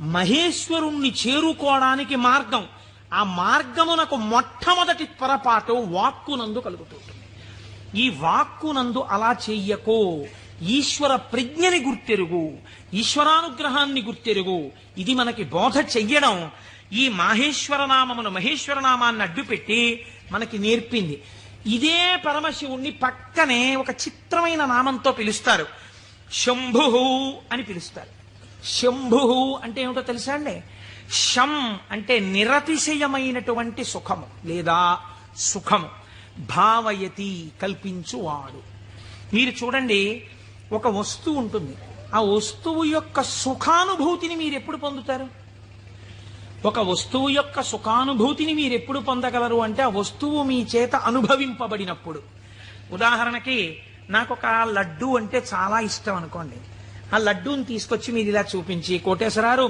మహేశ్వరుణ్ణి చేరుకోవడానికి మార్గం. ఆ మార్గమునకు మొట్టమొదటి పొరపాటు వాక్కునందు కలుగుతుంటుంది. ఈ వాక్కునందు అలా చెయ్యకో, ఈశ్వర ప్రజ్ఞని గుర్తెరుగు, ఈశ్వరానుగ్రహాన్ని గుర్తెరుగు. ఇది మనకి బోధ చెయ్యడం ఈ మహేశ్వరనామమును, మహేశ్వరనామాన్ని అడ్డుపెట్టి మనకి నేర్పింది. ఇదే పరమశివుణ్ణి పక్కనే ఒక చిత్రమైన నామంతో పిలుస్తారు, శంభు అని పిలుస్తారు. శంభు అంటే ఏమిటో తెలుసా అండి? శం అంటే నిరతిశయమైనటువంటి సుఖము లేదా సుఖము. భావయతి కల్పించువాడు. మీరు చూడండి, ఒక వస్తువు ఉంటుంది, ఆ వస్తువు యొక్క సుఖానుభూతిని మీరు ఎప్పుడు పొందుతారు? ఒక వస్తువు యొక్క సుఖానుభూతిని మీరు ఎప్పుడు పొందగలరు అంటే ఆ వస్తువు మీ చేత అనుభవింపబడినప్పుడు. ఉదాహరణకి నాకు ఒక లడ్డు అంటే చాలా ఇష్టం అనుకోండి. ఆ లడ్డూని తీసుకొచ్చి మీరు ఇలా చూపించి, కోటేశ్వరారు